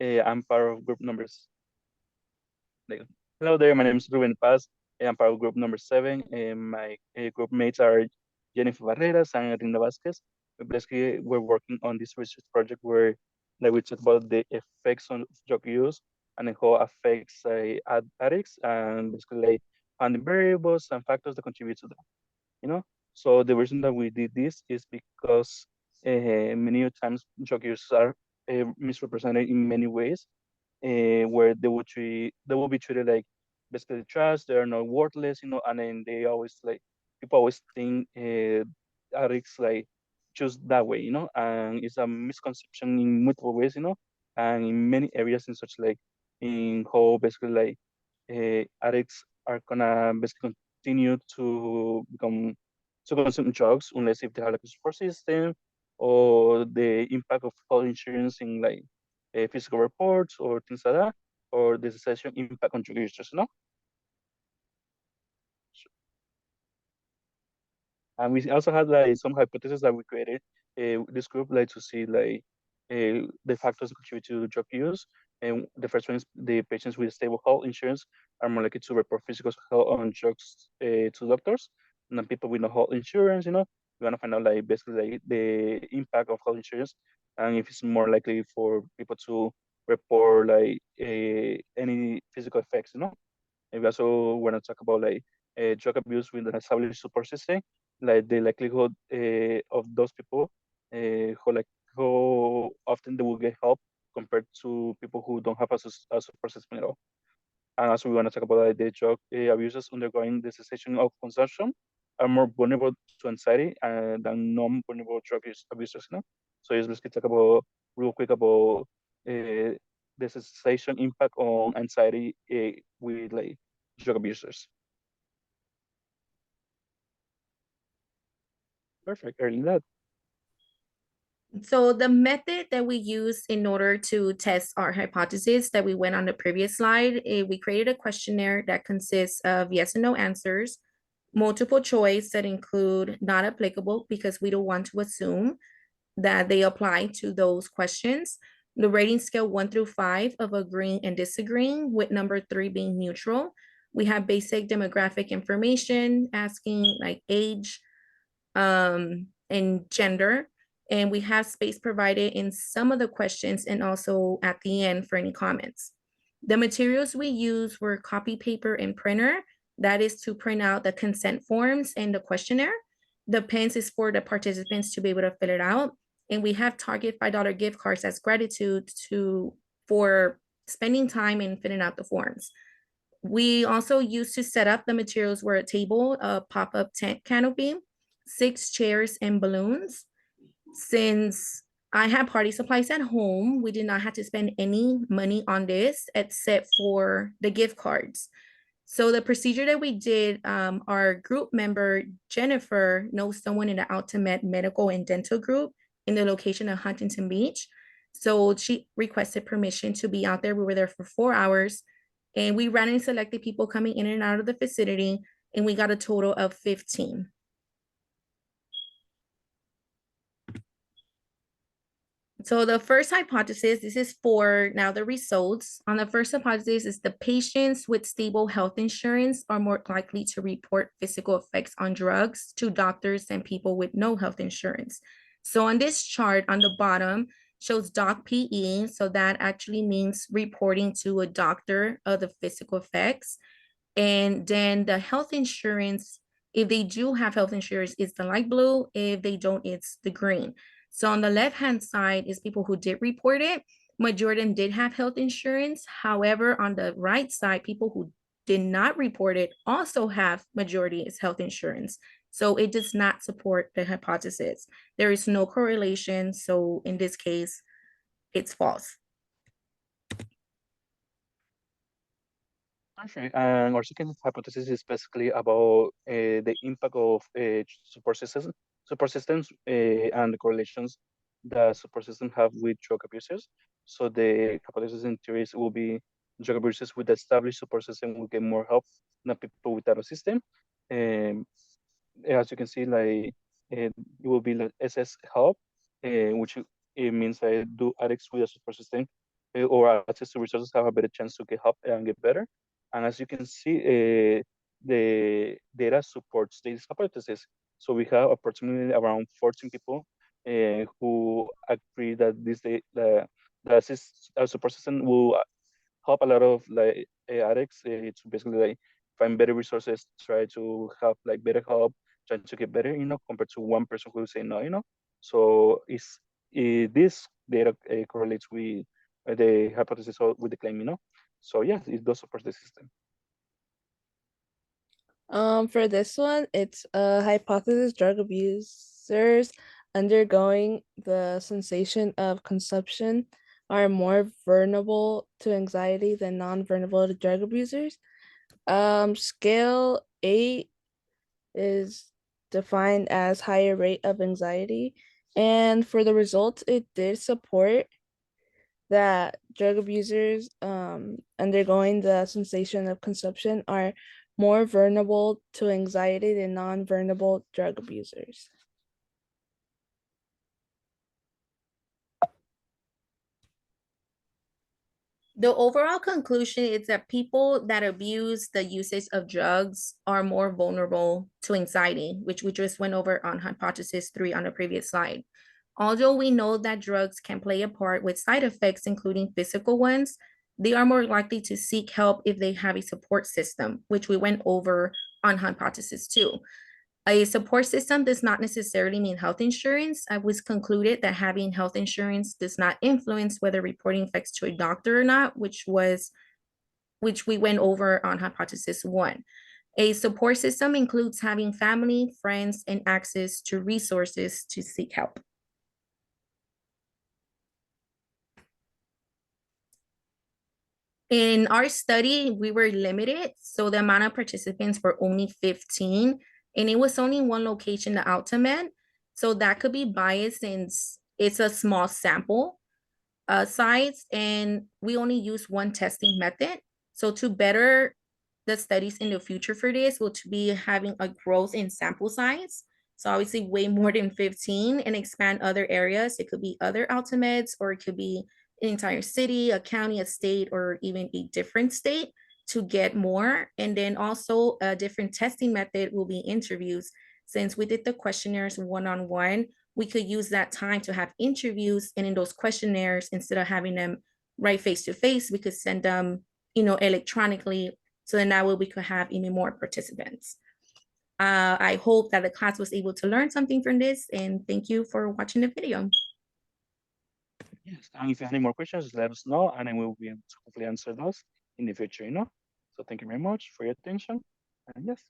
I'm part of group numbers. Like, hello there, my name is Ruben Paz. I'm part of group number 7. And my group mates are Jennifer Barreras and Rina Vasquez. Basically, we're working on this research project where like, we talk about the effects on drug use and how it affects addicts and basically like finding variables and factors that contribute to that. You know, so the reason that we did this is because many times drug use are misrepresented in many ways, where they will be treated like basically trash. They are not worthless, and then they always like people always think addicts like just that way, and it's a misconception in multiple ways, and in many areas in such like in how basically like addicts are gonna basically continue to become to consume drugs unless if they have like a support system or the impact of health insurance in like physical reports or things like that, or the cessation impact on drug users. And we also had like some hypotheses that we created this group like to see like the factors that contribute to drug use. And the first one is the patients with stable health insurance are more likely to report physical health on drugs to doctors than people with no health insurance. We want to find out like basically like the impact of health insurance and if it's more likely for people to report like any physical effects. And we also want to talk about like drug abuse with an established support system, like the likelihood of those people how often they will get help compared to people who don't have a support system at all. And also we want to talk about like, the drug abusers undergoing the cessation of consumption are more vulnerable to anxiety than non-vulnerable abusers. So just basically talk about real quick about uh, the cessation impact on anxiety with like drug abusers. Perfect. Early that. So the method that we use in order to test our hypothesis that we went on the previous slide, we created a questionnaire that consists of yes and no answers, multiple choice that include not applicable because we don't want to assume that they apply to those questions. The rating scale 1 through 5 of agreeing and disagreeing, with number 3 being neutral. We have basic demographic information asking like age and gender. And we have space provided in some of the questions and also at the end for any comments. The materials we use were copy paper and printer. That is to print out the consent forms and the questionnaire. The pens is for the participants to be able to fill it out. And we have Target $5 gift cards as gratitude for spending time and filling out the forms. We also used to set up the materials were a table, a pop-up tent canopy, 6 chairs, and balloons. Since I had party supplies at home, we did not have to spend any money on this except for the gift cards. So the procedure that we did, our group member, Jennifer, knows someone in the Ultimate Medical and Dental group in the location of Huntington Beach. So she requested permission to be out there. We were there for 4 hours and we randomly selected people coming in and out of the facility and we got a total of 15. So the first hypothesis, this is for now the results. On the first hypothesis is the patients with stable health insurance are more likely to report physical effects on drugs to doctors than people with no health insurance. So on this chart on the bottom shows doc PE. So that actually means reporting to a doctor of the physical effects. And then the health insurance, if they do have health insurance, it's the light blue. If they don't, it's the green. So on the left-hand side is people who did report it. Majority of them did have health insurance. However, on the right side, people who did not report it also have majority is health insurance. So it does not support the hypothesis. There is no correlation. So in this case, it's false. Perfect. And our second hypothesis is basically about the impact of support systems, and the correlations that support systems have with drug abusers. So the hypothesis in theory will be drug abusers with established support system will get more help than people without a system. Um, as you can see, like it will be like SS help, which it means do addicts with a support system or access to resources have a better chance to get help and get better. And as you can see, the data supports this hypothesis. So we have approximately around 14 people who agree that the support system will help a lot of like addicts to basically like find better resources, try to have like better help, trying to get better, compared to one person who will say no. So this data correlates with the hypothesis or with the claim. So yes, it does support the system. For this one, it's a hypothesis drug abusers undergoing the sensation of consumption are more vulnerable to anxiety than non-vulnerable to drug abusers. Scale 8 is defined as higher rate of anxiety. And for the results, it did support that drug abusers undergoing the sensation of consumption are more vulnerable to anxiety than non-vulnerable drug abusers. The overall conclusion is that people that abuse the usage of drugs are more vulnerable to anxiety, which we just went over on hypothesis 3 on the previous slide. Although we know that drugs can play a part with side effects, including physical ones, they are more likely to seek help if they have a support system, which we went over on hypothesis 2. A support system does not necessarily mean health insurance. I was concluded that having health insurance does not influence whether reporting effects to a doctor or not, which we went over on hypothesis 1. A support system includes having family, friends, and access to resources to seek help. In our study, we were limited, so the amount of participants were only 15, and it was only one location, the Altamed. So that could be biased since it's a small sample size, and we only use one testing method. So to better the studies in the future for this, will to be having a growth in sample size. So obviously way more than 15 and expand other areas. It could be other Altameds, or it could be an entire city, a county, a state, or even a different state to get more. And then also a different testing method will be interviews. Since we did the questionnaires one-on-one, we could use that time to have interviews, and in those questionnaires, instead of having them right face to face, we could send them, electronically. So then that way we could have even more participants. I hope that the class was able to learn something from this, and thank you for watching the video. Yes, and if you have any more questions, let us know, and I will be able to hopefully answer those in the future. So thank you very much for your attention, and yes.